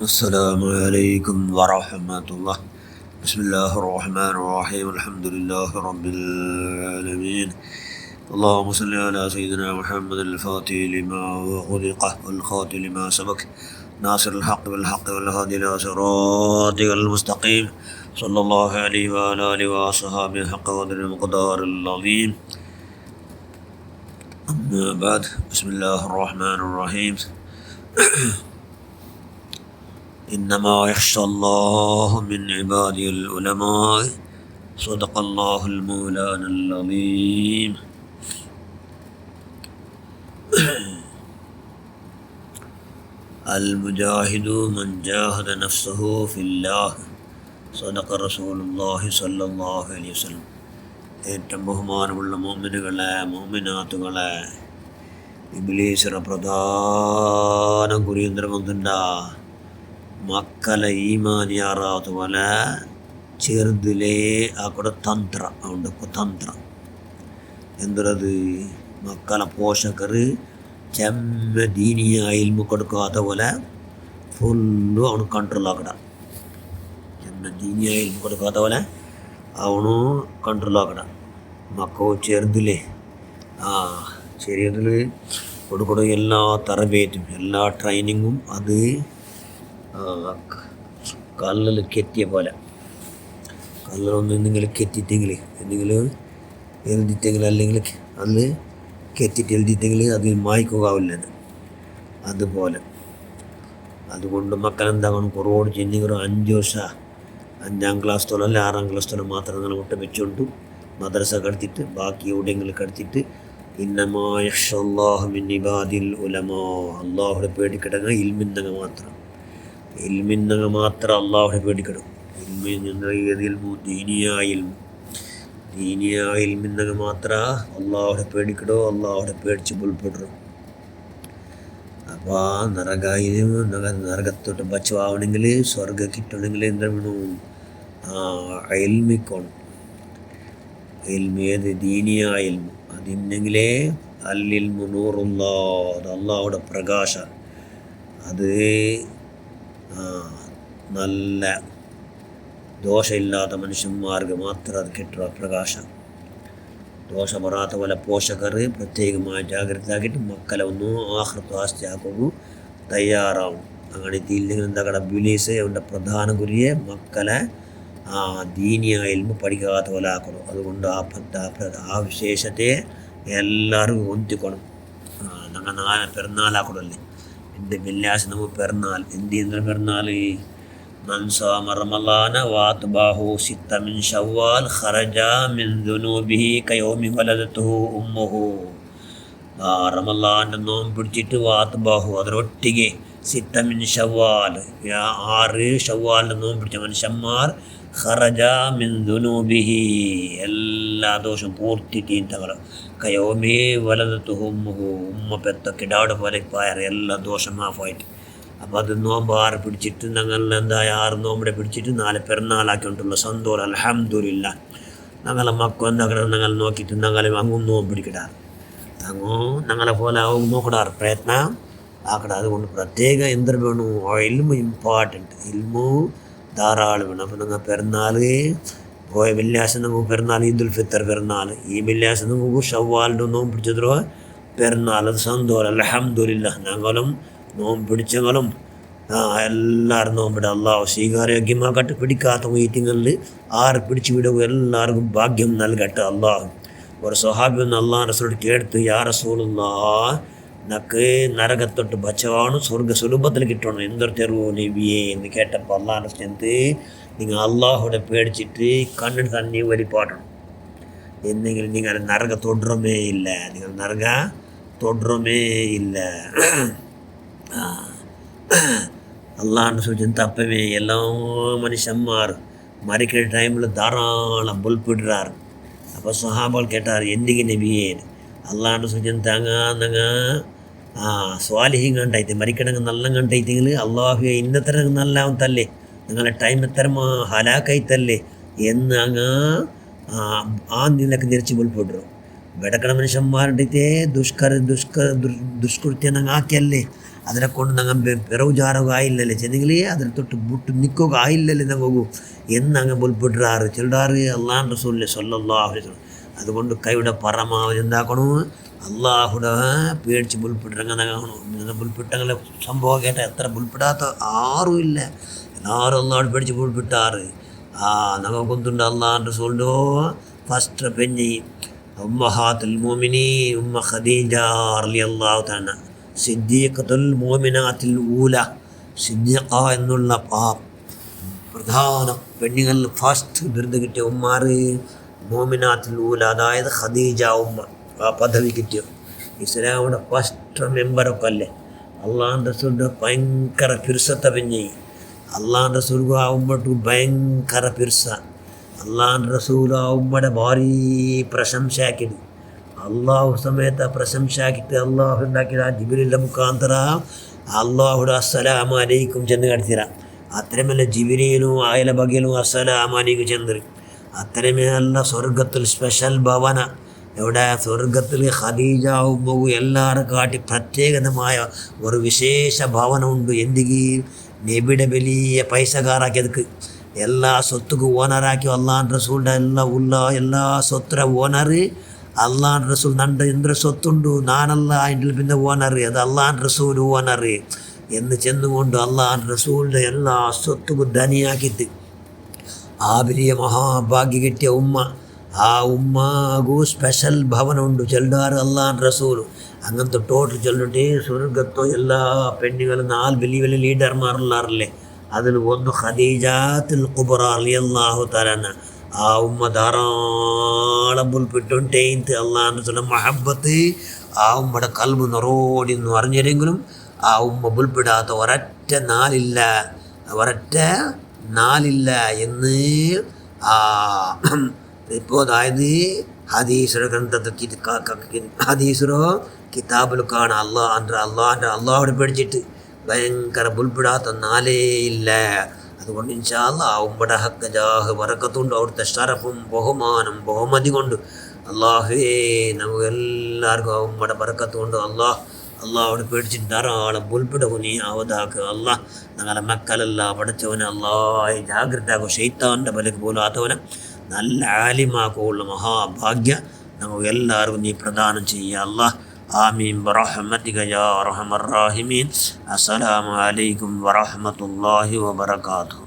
السلام عليكم ورحمة الله. بسم الله الرحمن الرحيم. الحمد لله رب العالمين. اللهم صل على سيدنا محمد الفاتح لما أغلق والخاتم لما سبق ناصر الحق بالحق والهادي إلى صراطك المستقيم صلى الله عليه وعلى آله وصحبه حق قدر المقدار العظيم. أما بعد، بسم الله الرحمن الرحيم. إنما يخشى الله من عباده العلماء. صدق الله المولانا العظيم. المجاهد من جاهد نفسه في الله. صدق رسول الله صلى الله عليه وسلم. ഏറ്റവും ബഹുമാനമുള്ള മോമിനുകളെ, മോമിനാത്തുകളെ, ഇബ്ലീസിന്റെ പ്രധാന കുരീന്ദ്രമൊന്നുണ്ട മക്കളെ ഈമാനിയാറാത്ത പോലെ ചെറുതിലേ ആ കൂടെ തന്ത്ര ഉണ്ട്. തന്ത്ര എന്തത് മക്കളെ പോഷകർ ചെമ്മ ദീനിയായി കൊടുക്കാത്ത പോലെ ഫുള്ളും അവന് കൺട്രോൾ ആക്കട. ചെമ്മ ദീനിയായി കൊടുക്കാത്ത പോലെ അവನು ಕಂಟ್ರೋಲ್ ಆಗಡ. ಮಕ್ಕಳು ചെറുതിലെ ചെറിയതിൽ കൊടുക്കണം എല്ലാ തറബേറ്റും എല്ലാ ട്രെയിനിങ്ങും. അത് കല്ലിൽ കെറ്റിയ പോലെ കല്ലിലൊന്നും എന്തെങ്കിലും കെറ്റിട്ടെങ്കിൽ എന്തെങ്കിലും എഴുതിട്ടെങ്കിൽ അല്ലെങ്കിൽ അതിൽ കെറ്റിട്ട് എഴുതിട്ടെങ്കിൽ അത് മായ്ക്കാവില്ല. അതുപോലെ അതുകൊണ്ട് മക്കളെന്താകണം, കുറോട് ചെന്നിങ്ങനെ 5 വർഷം 5ാം ക്ലാസ്സോളം അല്ല 6ാം ക്ലാസ്സോളം മാത്രം നിങ്ങൾ മുട്ട വെച്ചുകൊണ്ട് മദ്രസ കടത്തിയിട്ട് ബാക്കി എവിടെയെങ്കിലും കടത്തിയിട്ട് ഇന്നമാ യഖ്ഷല്ലാഹു മിൻ ഇബാദിൽ ഉലമാ. അള്ളാഹുടെ പേടിക്കിടങ്ങ ഇൽമിന്നങ്ങ മാത്രം. ഇൽമിന്നങ്ങ മാത്രം അള്ളാഹുടെ പേടിക്കിടും. ഇൽമു ദീനിയായ ഇൽമിന്നങ്ങ മാത്രം അള്ളാഹുടെ പേടിക്കിടോ, അള്ളാഹുടെ പേടിച്ച് പുൽപ്പെടും. അപ്പോൾ നരകത്തോട്ട് ബച്ചവാവണമെങ്കിൽ സ്വർഗ കിട്ടണമെങ്കിൽ എന്താ വേണം? എൽമിക്കണം. എൽമി ഏത്? ദീനിയായ എൽമു. അതിന്നെങ്കിലേ അല്ലിൽമു നൂറുള്ള, അത് അള്ളാഹുടെ പ്രകാശ. അത് നല്ല ദോഷമില്ലാത്ത മനുഷ്യന്മാർക്ക് മാത്രം അത് കിട്ടുക പ്രകാശം. ദോഷം വരാത്ത പോലെ പോഷകർ പ്രത്യേകമായി ജാഗ്രത ആക്കിയിട്ട് മക്കളെ ഒന്നും ആഹൃത്വ ആസ്തിയാക്കുന്നു തയ്യാറാവും. അങ്ങനെ ഇല്ലെങ്കിൽ എന്താ ഇബ്ലീസ് അവൻ്റെ പ്രധാന ഗുരിയെ മക്കളെ ദീനിയായാലും പഠിക്കാത്ത പോലെ ആക്കണം. അതുകൊണ്ട് ആ വിശേഷത്തെ എല്ലാവർക്കും ഒന്നിക്കണം. ഞങ്ങൾ 4 പെരുന്നാളാക്കണമല്ലേ. എൻ്റെ വെള്ളിയാഴ്ച നമുക്ക് പെരുന്നാൾ. എന്ത് ചെയ്യുന്ന പെരുന്നാൾ? من صام رمضان واتبعه 6 من شوال خرج من ذنوبه كيوم ولدته أمه. റമളാൻ്റെ നോമ്പ് പിടിച്ചിട്ട് വാത്ബാഹു അതിനൊട്ടിಗೆ 6 മിൻ ഷവ്വാൽ 6 ഷവ്വാലിൻ്റെ നോമ്പ് പിടിച്ച മനുഷ്യന്മാർ ഖറജ മിൻ ദുനൂബിഹി എല്ലാ ദോഷം പൂർത്തിട്ടീന്തകൾ കയോമേ വലദത്തുഹു ഉമ്മുഹു ഉമ്മ പെത്ത കിടാട് പോലെ പായർ എല്ലാ ദോഷം മാഫായിട്ട്. അപ്പോൾ അത് നോമ്പ് 6 പിടിച്ചിട്ട് ഞങ്ങൾ എന്തായ 6 നോമ്പിടെ പിടിച്ചിട്ട് 4 പെരുന്നാളാക്കിയിട്ടുള്ള സന്തോഷം. അൽഹംദുലില്ലാ. ഞങ്ങളെ മക്കൾ എന്താക്കണം, ഞങ്ങൾ നോക്കിയിട്ട് ഞങ്ങളെ അങ്ങും നോമ്പ് പിടിക്കിടാറ്. അങ്ങോ ഞങ്ങളെ പോലെ ആവും നോക്കിടാറ് പ്രയത്നം ആക്കട. അതുകൊണ്ട് പ്രത്യേക എന്തൊരു വേണു? ഇൽമു ഇമ്പോർട്ടൻറ്റ്. ഇൽമു ധാരാളം വേണം. അപ്പോൾ ഞങ്ങൾ പെരുന്നാൾ പോയ വെള്ളിയാഴ്ച നമുക്ക് പെരുന്നാൾ ഈദുൽ ഫിത്തർ പെരുന്നാൾ. ഈ വെള്ളിയാഴ്ച നമുക്ക് ഷവ്വാലിൻ്റെ നോമ്പ് പിടിച്ചതോ പെരുന്നാൾ. അത് സന്തോഷം. അൽഹംദുലില്ലാ. ഞങ്ങളും നോമ്പ് പിടിച്ചങ്ങളും എല്ലാവരും നോമ്പിടെ അള്ളാഹു സ്വീകാര്യോഗ്യമാക്കട്ടെ. പിടിക്കാത്ത മീറ്റിങ്ങളിൽ 6 പിടിച്ച് വിടുക എല്ലാവർക്കും ഭാഗ്യം നൽകട്ടെ അള്ളാഹു. ഒരു സ്വഹാബി ഒന്ന് അള്ളാഹ് റസൂലോട് കേട്ടു, യാ റസൂലുള്ളാഹ്, നക്ക് നരകത്തൊട്ട് ബച്ചവാണ് സ്വർഗ സുലഭത്തിൽ കിട്ടണം, എന്തൊരു തെരുവോ നബിയേ എന്ന് കേട്ടപ്പോൾ അള്ളാഹ് റസൂൽ നിങ്ങൾ അള്ളാഹുടെ പേടിച്ചിട്ട് കണ്ണിന് തന്നെ വലിപ്പാട്ടണം. എന്നെങ്കിലും നിങ്ങൾ നരക തൊടുറമേ ഇല്ല. നിങ്ങൾ നരക തൊടുറമേ ഇല്ല. അള്ളാഹുടെ സൂചന തപ്പമേ. എല്ലാ മനുഷ്യന്മാർ മരിക്കുന്ന ടൈമിൽ ധാരാളം ബുൽപ്പിടാറ്. അപ്പോൾ സ്വഹാബകൾ കേട്ടാറ്, എന്തിಗೆ നബിയേ അള്ളാഹുടെ സൂചന താങ്ങാ സ്വാലിഹ്യം കണ്ടൈತೆ മരിക്കണമെങ്കിൽ നല്ല കണ്ടൈತೆങ്കിൽ അള്ളാഹു ഇന്നത്ര നല്ല തല്ലേ, നിങ്ങളെ ടൈം എത്ര ഹലാക്കൈത്തല്ലേ എന്ന് ആ നിലക്ക് തിരിച്ച് ബുൽപ്പിടും. ಬೆಡಕಣ ಮನುಷ್ಯನ್ಮಾರೈತೆ ದುಷ್ಕೃತ್ಯ ನಂಗೆ ಹಾಕಿ ಅಲ್ಲಿ അതിനെ കൊണ്ട് ഞങ്ങൾ പിറവുചാരക ആയില്ലല്ലേ ചെന്നെങ്കിൽ അതിനെ തൊട്ട് മുട്ട് നിൽക്കുക ആയില്ലല്ലേ ഞങ്ങൾക്ക് എന്ന് അങ്ങ് മുൽപ്പിട്ടാറ് ചെല്ലാറ് അള്ളാഹ് റസൂലിനെ സ്വല്ലല്ലാഹു അലൈഹി വസല്ലം. അതുകൊണ്ട് കൈയുടെ പരമാവധി എന്താക്കണം, അള്ളാഹുടെ പേടിച്ച് മുൽപ്പിട്ടിറങ്ങണം. മുൽപ്പിട്ടങ്ങളെ സംഭവം കേട്ട എത്ര മുൽപ്പിടാത്ത ആരും ഇല്ല, എല്ലാവരും അള്ളാഹോട് പേടിച്ച് മുൽപ്പിട്ടാറ്. നമുക്കൊന്നുണ്ട് അള്ളാഹ് റസൂലിൻ്റെ ഫസ്റ്റ് പെഞ്ഞി ഉമ്മഹാത്തുൽ മുഅ്മിനീൻ ഉമ്മ ഖദീജ റളിയല്ലാഹു തആല സിദ്ദീഖത്തുൽ മുഅ്മിനാത്തിൽ ഊല, സിദ്ദീഖ എന്നുള്ള പ്രധാന പെണ്ണുകളിൽ ഫസ്റ്റ് ബിരുദ് കിട്ടിയ ഉമ്മാറ് മോമിനാത്തിൽ ഊല, അതായത് ഖദീജ ഉമ്മ ആ പദവി കിട്ടിയ ഇസ്ലാമിയുടെ ഫസ്റ്റ് മെമ്പറൊക്കെ അല്ലേ. അള്ളാഹ് റസൂലിൻ്റെ ഭയങ്കര പിർസത്തെ പെഞ്ഞി, അള്ളാഹ് റസൂൽ ആ ഉമ്മട്ട് ഭയങ്കര പിർസ. അള്ളാഹ് റസൂൽ ആ ഉമ്മയുടെ ഭാരി പ്രശംസയാക്കിയത്, അള്ളാഹു സമയത്ത് പ്രശംസയാക്കിയിട്ട് അള്ളാഹു ഉണ്ടാക്കിയത് ആ ജിബ്രീലിൻ്റെ മുഖാന്തര അള്ളാഹുടെ അസ്സലാമു അലൈക്കും ചെന്ന് കടത്തിരാം. അത്രമല്ല ജിബ്രീലും ആയല ബഗലും അസ്സലാമു അലൈക്കും ചെന്ന് അത്രമേല സ്വർഗത്തിൽ സ്പെഷ്യൽ ഭവന, എവിടെ സ്വർഗത്തിൽ ഖദീജ ഉമ്മവും എല്ലാവരും കാട്ടി പ്രത്യേകതമായ ഒരു വിശേഷ ഭവനമുണ്ട്. എന്തെങ്കിലും നബിയുടെ വലിയ പൈസക്കാരാക്കിയതുക്ക് എല്ലാ സ്വത്തുക്കും ഓണറാക്കി അള്ളാഹ് റസൂലിൻ്റെ എല്ലാ സ്വത്തിൻ്റെ ഓണർ അള്ളാഹ് റസൂൽ. നണ്ട് എന്തൊരു സ്വത്തുണ്ട് നാനല്ല അതിൻ്റെ പിന്നെ ഓണർ, അത് അള്ളാഹ് റസൂൽ ഓണർ എന്ന് ചെന്നുകൊണ്ട് അള്ളാഹ് റസൂലിൻ്റെ എല്ലാ സ്വത്തുക്കും ധനിയാക്കിയിട്ട് ആ വലിയ മഹാഭാഗ്യ കിട്ടിയ ഉമ്മ, ആ ഉമ്മാകു സ്പെഷ്യൽ ഭവനമുണ്ട് ചെല്ലാറ് അള്ളാഹ് റസൂലും. അങ്ങനത്തെ ടോട്ടൽ ചൊല്ലിട്ട് സ്വർഗത്തോ എല്ലാ പെണ്ണുകളും 4 വലിയ വലിയ ലീഡർമാരുള്ളാറില്ലേ, അതിൽ ഒന്ന് ഖദീജത്തുൽ കുബ്ര റളിയല്ലാഹു തആല. ആ ഉമ്മ ധാരാളം പുൽപ്പിട്ടുണ്ടേന്ത് അള്ളാഹ് റസൂലിൻ്റെ മഹബത്ത് ആ ഉമ്മയുടെ കൽബ് നിറോടി എന്ന് അറിഞ്ഞില്ലെങ്കിലും ആ ഉമ്മ പുൽപ്പിടാത്ത ഒരൊറ്റ നാലില്ല എന്ന് ഇപ്പോൾ അതായത് ഹദീസുടെ ഗ്രന്ഥത്തിൽ ഹദീസുറോ കിതാബിൽ കാണാം. അള്ളാഹോട് പേടിച്ചിട്ട് ഭയങ്കര പുൽപ്പിടാത്ത നാലേ ഇല്ല. അതുകൊണ്ട് ഇൻഷാ അല്ലാഹ് ആ ഉമ്മയുടെ ഹക്ക് ജാഹ് ബറക്കത്തുണ്ട്, അവിടുത്തെ ഷറഫും ബഹുമതി കൊണ്ട് അള്ളാഹുവേ നമുക്ക് എല്ലാവർക്കും ആ ഉമ്മയുടെ ബറക്കത്ത് കൊണ്ട് അള്ളാഹോട് പേടിച്ചിട്ട് ധാരാളം പുൽപ്പിടവും നീ അവതാക്കുക. അള്ളാഹ് ഞങ്ങളെ മക്കളെല്ലാം പഠിച്ചവനെ അള്ളാഹ് ജാഗ്രതാക്കും, ശൈത്താൻ്റെ ബലക്ക് പോലാത്തവനെ നല്ല ആലിമാക്കുള്ള മഹാഭാഗ്യ നമുക്ക് എല്ലാവർക്കും നീ പ്രദാനം ചെയ്യുക അള്ളാഹ്. ആമീൻ ബിറഹ്മതിക യാ അർഹമർ റാഹിമീൻ. അസ്സലാമു അലൈക്കും വറഹ്മത്തുള്ളാഹി വബറകാതുഹു.